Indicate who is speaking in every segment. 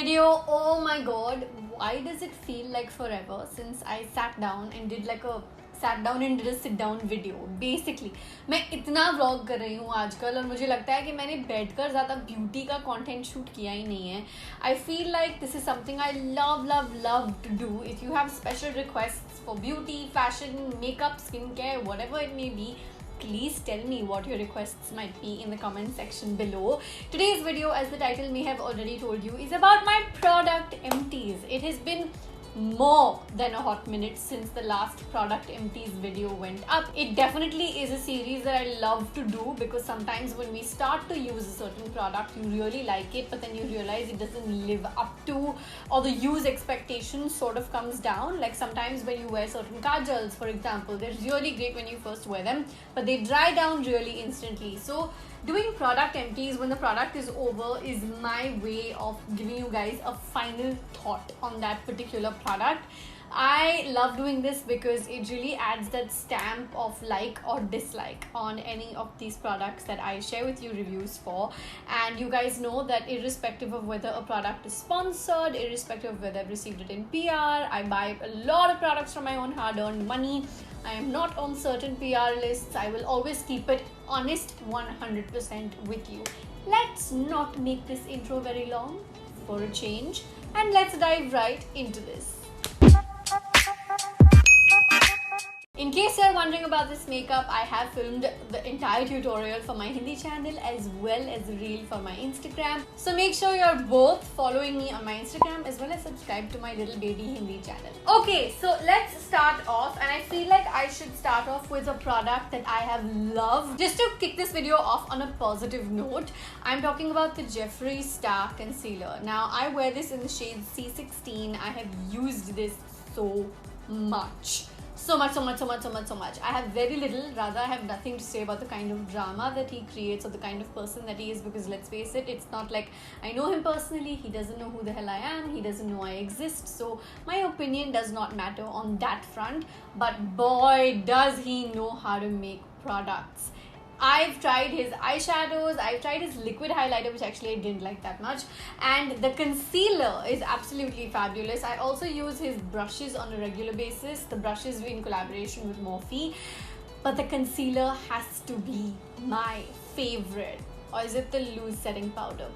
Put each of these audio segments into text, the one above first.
Speaker 1: video. Oh my god, why does it feel like forever since I sat down and did a sit down video. Basically मैं इतना vlog कर रही हूँ आजकल और मुझे लगता है कि मैंने बैठकर ज़्यादा ब्यूटी का कंटेंट शूट किया ही नहीं है. I feel like this is something I love to do. If you have special requests for beauty, fashion, makeup, skincare, whatever it may be, please tell me what your requests might be in the comment section below. Today's video, as the title may have already told you, is about my product empties. It has been more than a hot minute since the last product empties video went up. It definitely is a series that I love to do because sometimes when we start to use a certain product, you really like it, but then you realize it doesn't live up to, or the use expectation sort of comes down. Like sometimes when you wear certain kajals, for example, they're really great when you first wear them, but they dry down really instantly. So doing product empties when the product is over is my way of giving you guys a final thought on that particular product. I love doing this because it really adds that stamp of like or dislike on any of these products that I share with you reviews for. And you guys know that irrespective of whether a product is sponsored, irrespective of whether I've received it in PR, I buy a lot of products from my own hard-earned money. I am not on certain PR lists. I will always keep it honest 100% with you. Let's not make this intro very long for a change, and let's dive right into this. In case you're wondering about this makeup, I have filmed the entire tutorial for my Hindi channel as well as a reel for my Instagram. So make sure you're both following me on my Instagram as well as subscribe to my little baby Hindi channel. Okay, so let's start off, and I feel like I should start off with a product that I have loved. Just to kick this video off on a positive note, I'm talking about the Jeffree Star Concealer. Now, I wear this in the shade C16. I have used this so much. So much. I have very little, rather I have nothing to say about the kind of drama that he creates or the kind of person that he is, because let's face it, it's not like I know him personally. He doesn't know who the hell I am. He doesn't know I exist. So my opinion does not matter on that front. But boy, does he know how to make products. I've tried his eyeshadows, I've tried his liquid highlighter, which actually I didn't like that much, and the concealer is absolutely fabulous. I also use his brushes on a regular basis, the brushes in collaboration with Morphe, but the concealer has to be my favorite. Or is it the loose setting powder?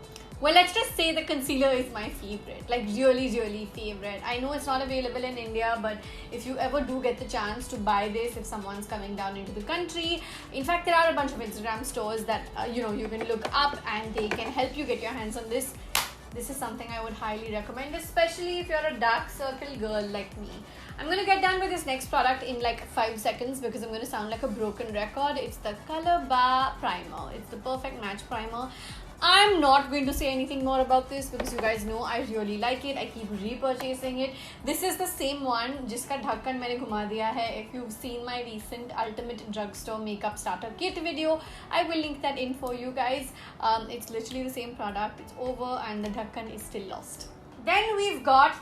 Speaker 1: Well, let's just say the concealer is my favorite, like really favorite. I know it's not available in India, but if you ever do get the chance to buy this, if someone's coming down into the country, in fact, there are a bunch of Instagram stores that, you can look up and they can help you get your hands on this. This is something I would highly recommend, especially if you're a dark circle girl like me. I'm going to get done with this next product in like 5 seconds because I'm going to sound like a broken record. It's the Color Bar Primer. It's the Perfect Match Primer. I'm not going to say anything more about this because you guys know I really like it. I keep repurchasing it. This is the same one जिसका ढक्कन मैंने घुमा दिया है. If you've seen my recent Ultimate Drugstore Makeup Starter Kit video, I will link that in for you guys. It's literally the same product. It's over and the ढक्कन is still lost. Then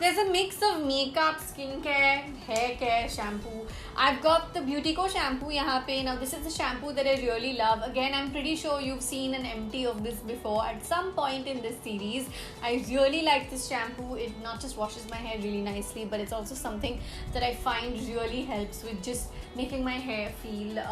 Speaker 1: there's a mix of makeup, skincare, hair care, shampoo. I've got the Beautyco shampoo यहाँ पे. Now this is the shampoo that I really love. Again, I'm pretty sure you've seen an empty of this before at some point in this series. I really like this shampoo. It not just washes my hair really nicely, but it's also something that I find really helps with just making my hair feel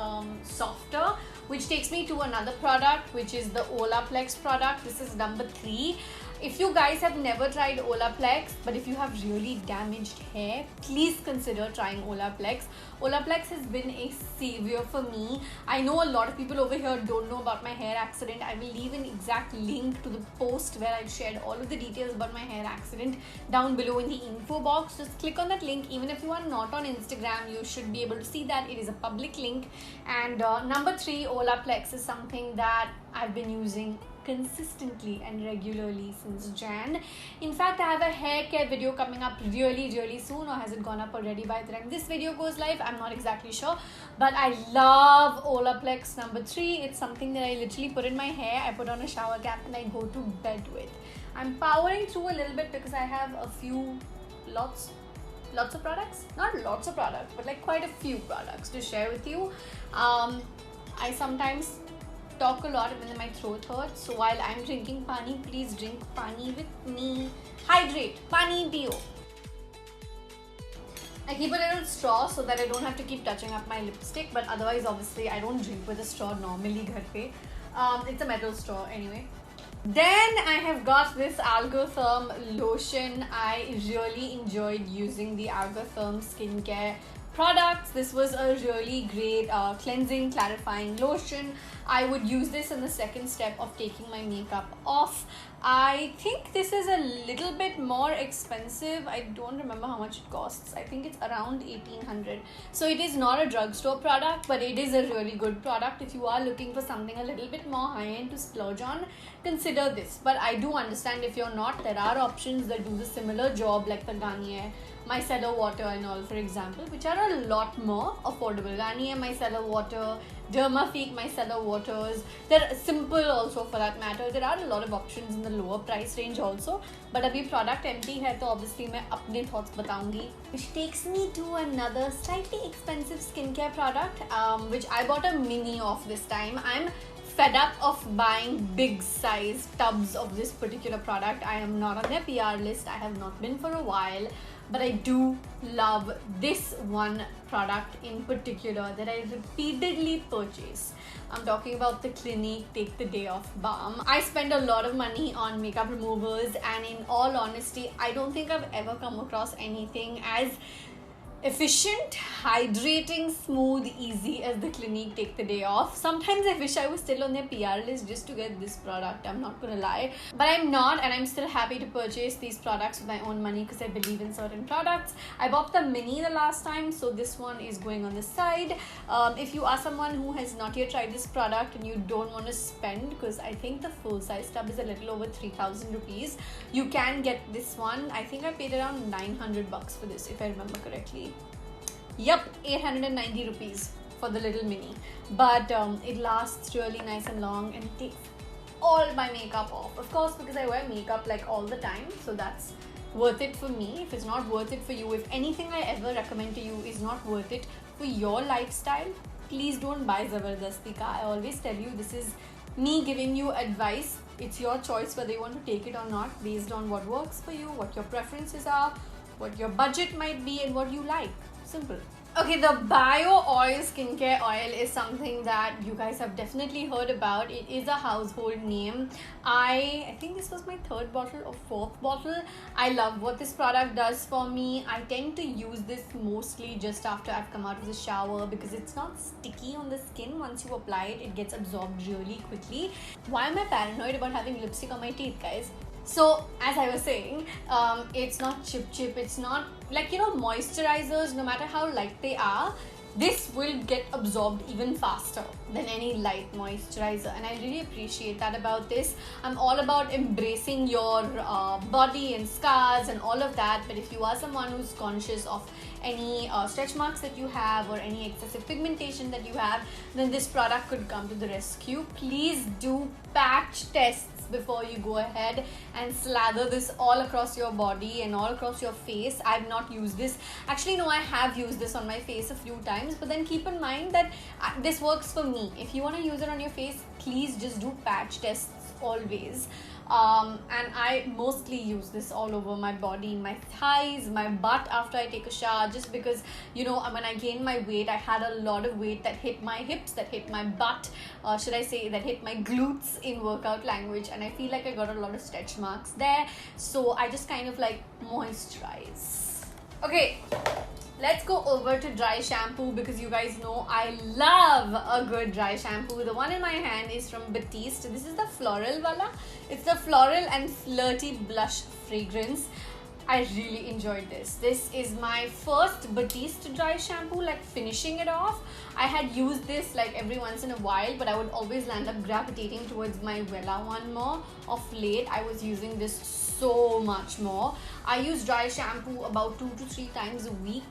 Speaker 1: softer. Which takes me to another product, which is the Olaplex product. This is number 3. If you guys have never tried Olaplex, but if you have really damaged hair, please consider trying Olaplex. Olaplex has been a savior for me. I know a lot of people over here don't know about my hair accident. I will leave an exact link to the post where I've shared all of the details about my hair accident down below in the info box. Just click on that link. Even if you are not on Instagram, you should be able to see that. It is a public link. And number 3, Olaplex is something that I've been using consistently and regularly since Jan. In fact, I have a hair care video coming up really soon, or has it gone up already by the time this video goes live? I'm not exactly sure, but I love Olaplex number 3. It's something that I literally put in my hair. I put on a shower cap and I go to bed with. I'm powering through a little bit because I have a few lots of products, not lots of products, but like quite a few products to share with you. I sometimes talk a lot and then my throat hurts. So while I'm drinking pani, please drink pani with me. Hydrate. Pani piyo. I keep a little straw so that I don't have to keep touching up my lipstick, but otherwise obviously I don't drink with a straw normally ghar pe. It's a metal straw anyway. Then I have got this Algotherm lotion. I really enjoyed using the Algotherm skincare products. This was a really great cleansing, clarifying lotion. I would use this in the second step of taking my makeup off. I think this is a little bit more expensive. I don't remember how much it costs. I think it's around 1800. So it is not a drugstore product, but it is a really good product. If you are looking for something a little bit more high-end to splurge on, consider this. But I do understand if you're not, there are options that do the similar job, like the Garnier Micellar Water and all, for example, which are a lot more affordable. Garnier Micellar Water, Dermafique Micellar Waters, they're simple also for that matter. There are a lot of options in the lower price range also, but abhi product empty hai, so obviously main apne thoughts bataungi. Which takes me to another slightly expensive skincare product, which I bought a mini of this time. I'm fed up of buying big size tubs of this particular product. I am not on their PR list. I have not been for a while, but I do love this one product in particular that I repeatedly purchase. I'm talking about the Clinique Take the Day Off Balm. I spend a lot of money on makeup removers, and in all honesty, I don't think I've ever come across anything as efficient, hydrating, smooth, easy as the Clinique Take the Day Off. Sometimes I wish I was still on their PR list just to get this product, I'm not gonna lie. But I'm not, and I'm still happy to purchase these products with my own money because I believe in certain products. I bought the mini the last time, so this one is going on the side. If you are someone who has not yet tried this product and you don't want to spend, because I think the full size tub is a little over 3,000 rupees, you can get this one. I think I paid around 900 bucks for this, if I remember correctly. Yep, 890 rupees for the little mini, but it lasts really nice and long and it takes all my makeup off, of course, because I wear makeup like all the time, so that's worth it for me. If it's not worth it for you, if anything I ever recommend to you is not worth it for your lifestyle, please don't buy Zabardasti Ka. I always tell you, this is me giving you advice. It's your choice whether you want to take it or not, based on what works for you, what your preferences are, what your budget might be, and what you like. Simple. Okay, the Bio Oil skincare oil is something that you guys have definitely heard about. It is a household name. I think this was my third bottle or fourth bottle. I love what this product does for me. I tend to use this mostly just after I've come out of the shower because it's not sticky on the skin. Once you apply it, it gets absorbed really quickly. Why am I paranoid about having lipstick on my teeth, guys? So, as I was saying, it's not chip, it's not like, you know, moisturizers, no matter how light they are, this will get absorbed even faster than any light moisturizer, and I really appreciate that about this. I'm all about embracing your body and scars and all of that, but if you are someone who's conscious of any stretch marks that you have or any excessive pigmentation that you have, then this product could come to the rescue. Please do patch tests before you go ahead and slather this all across your body and all across your face. I've not used this. Actually, no, I have used this on my face a few times, but then keep in mind that this works for me. If you want to use it on your face, please just do patch tests always. And I mostly use this all over my body, my thighs, my butt after I take a shower, just because, you know, when I gained my weight, I had a lot of weight that hit my hips, that hit my butt, should I say that hit my glutes in workout language, and I feel like I got a lot of stretch marks there, so I just kind of like moisturize. Okay, let's go over to dry shampoo, because you guys know I love a good dry shampoo. The one in my hand is from Batiste. This is the floral wala. It's the floral and flirty blush fragrance. I really enjoyed this. This is my first Batiste dry shampoo, like finishing it off. I had used this like every once in a while, but I would always land up gravitating towards my Wella one more. Of late, I was using this so much more. I use dry shampoo about 2 to 3 times a week,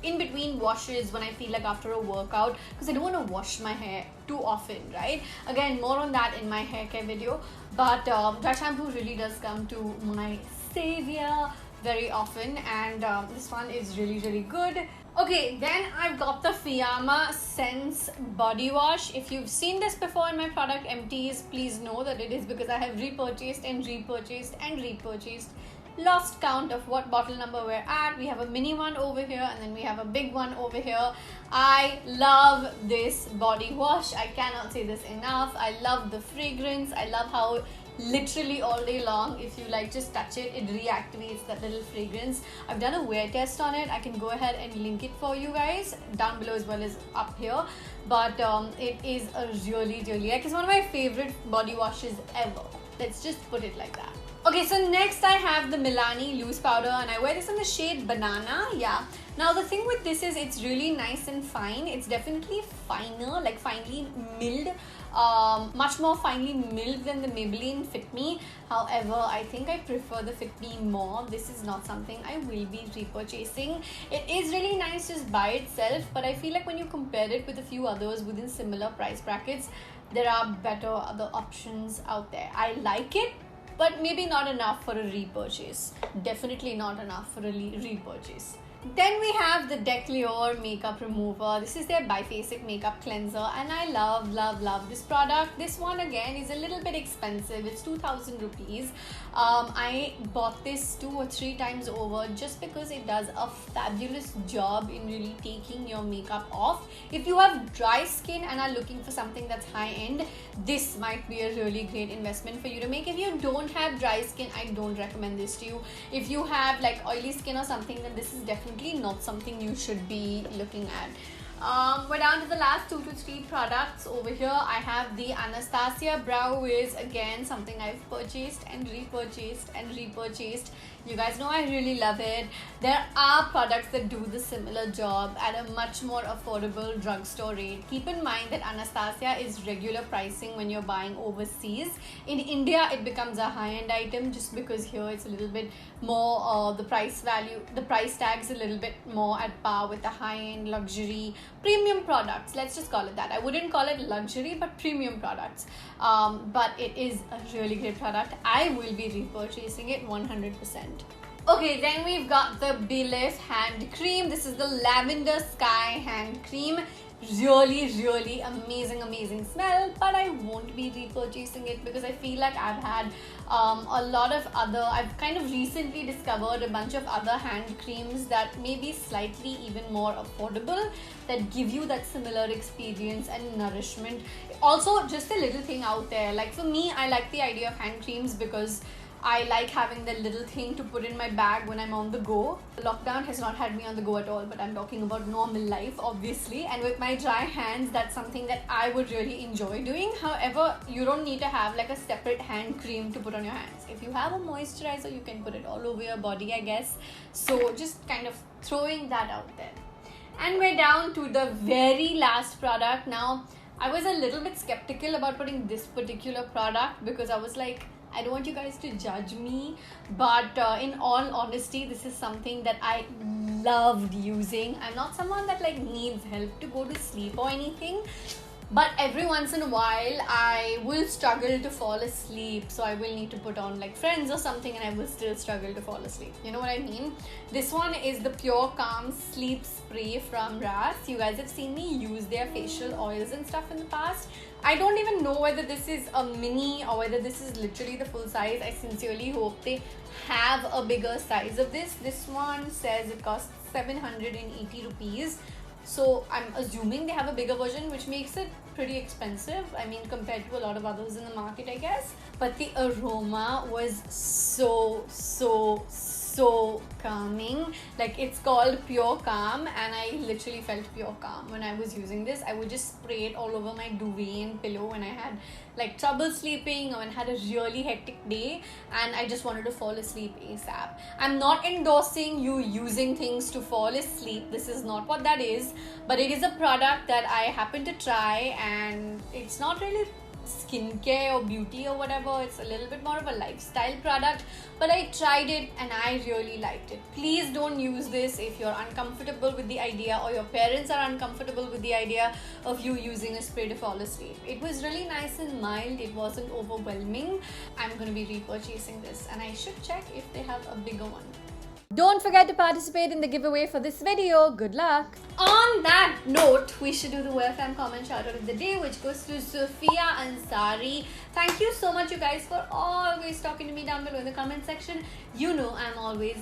Speaker 1: in between washes, when I feel like after a workout, because I don't want to wash my hair too often, right? Again, more on that in my hair care video, but dry shampoo really does come to my savior very often, and this one is really good. Okay, then I've got the Fiyama Sense body wash. If you've seen this before in my product empties, please know that it is because I have repurchased and repurchased and repurchased. Lost count of what bottle number we're at. We have a mini one over here and then we have a big one over here. I love this body wash. I cannot say this enough. I love the fragrance. I love how literally all day long, if you like just touch it, it reactivates that little fragrance. I've done a wear test on it. I can go ahead and link it for you guys down below as well as up here. But it is a really like, it's one of my favorite body washes ever. Let's just put it like that. Okay, so next I have the Milani loose powder and I wear this in the shade Banana. Yeah, now the thing with this is it's really nice and fine. It's definitely finer, like finely milled, much more finely milled than the Maybelline Fit Me. However, I think I prefer the Fit Me more. This is not something I will be repurchasing. It is really nice just by itself, but I feel like when you compare it with a few others within similar price brackets, there are better other options out there. I like it, but maybe not enough for a repurchase. Definitely not enough for a repurchase. Then we have the Decleor makeup remover. This is their biphasic makeup cleanser and I love this product. This one again is a little bit expensive. It's 2,000 rupees. I bought this 2 or 3 times over just because it does a fabulous job in really taking your makeup off. If you have dry skin and are looking for something that's high end, this might be a really great investment for you to make. If you don't have dry skin, I don't recommend this to you. If you have like oily skin or something, then this is definitely not something you should be looking at. We're down to the last 2 to 3 products. Over here I have the Anastasia Brow Wiz, again something I've purchased and repurchased and repurchased. You guys know I really love it. There are products that do the similar job at a much more affordable drugstore rate. Keep in mind that Anastasia is regular pricing when you're buying overseas. In India it becomes a high-end item just because here it's a little bit more, the price tag is a little bit more at par with the high-end luxury premium products. Let's just call it that. I wouldn't call it luxury but premium products. But it is a really great product. I will be repurchasing it 100%. Okay, then we've got the Belif hand cream. This is the Lavender Sky hand cream. Really amazing smell, but I won't be repurchasing it because I feel like I've had a lot of other, I've kind of recently discovered a bunch of other hand creams that may be slightly even more affordable, that give you that similar experience and nourishment. Also, just a little thing out there, like for me, I like the idea of hand creams because I like having the little thing to put in my bag when I'm on the go. Lockdown has not had me on the go at all, but I'm talking about normal life, obviously. And with my dry hands, that's something that I would really enjoy doing. However, you don't need to have like a separate hand cream to put on your hands. If you have a moisturizer, you can put it all over your body, I guess. So just kind of throwing that out there. And we're down to the very last product. Now, I was a little bit skeptical about putting this particular product because I was like, I don't want you guys to judge me, but in all honesty, this is something that I loved using. I'm not someone that like needs help to go to sleep or anything, but every once in a while I will struggle to fall asleep, so I will need to put on like Friends or something and I will still struggle to fall asleep. You know what I mean? This one is the Pure Calm Sleep Spray from Ras. You guys have seen me use their facial oils and stuff in the past. I don't even know whether this is a mini or whether this is literally the full size. I sincerely hope they have a bigger size of this. This one says it costs 780 rupees. So I'm assuming they have a bigger version, which makes it pretty expensive. I mean, compared to a lot of others in the market, I guess. But the aroma was so calming. Like, it's called Pure Calm and I literally felt pure calm when I was using this. I would just spray it all over my duvet and pillow when I had like trouble sleeping or when I had a really hectic day and I just wanted to fall asleep ASAP. I'm not endorsing you using things to fall asleep. This is not what that is, but it is a product that I happen to try and it's not really skincare or beauty or whatever. It's a little bit more of a lifestyle product, but I tried it and I really liked it. Please don't use this if you're uncomfortable with the idea or your parents are uncomfortable with the idea of you using a spray to fall asleep. It was really nice and mild. It wasn't overwhelming. I'm going to be repurchasing this and I should check if they have a bigger one. Don't forget to participate in the giveaway for this video. Good luck! On that note, we should do the WearFam comment shout out of the day, which goes to Sophia Ansari. Thank you so much, you guys, for always talking to me down below in the comment section. You know I'm always,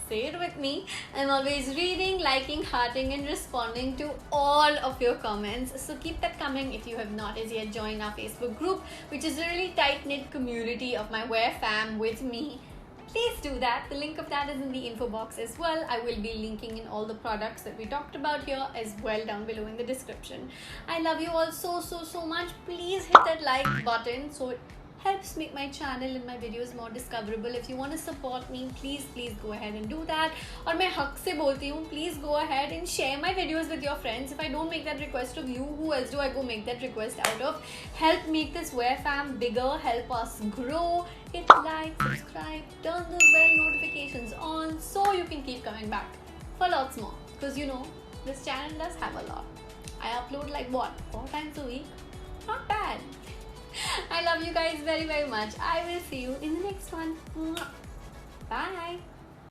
Speaker 1: say it with me, I'm always reading, liking, hearting and responding to all of your comments. So keep that coming. If you have not as yet joined our Facebook group, which is a really tight-knit community of my WearFam with me, please do that. The link of that is in the info box as well. I will be linking in all the products that we talked about here as well down below in the description. I love you all so much. Please hit that like button so it helps make my channel and my videos more discoverable. If you want to support me, please go ahead and do that. और मैं हक से बोलती हूँ, please go ahead and share my videos with your friends. If I don't make that request of you, who else do I go make that request out of? Help make this WearFam bigger, help us grow. Hit like, subscribe, turn the bell notifications on so you can keep coming back for lots more. Because you know, this channel does have a lot. I upload like what, 4 times a week? Not bad. I love you guys very much. I will see you in the next one. Bye.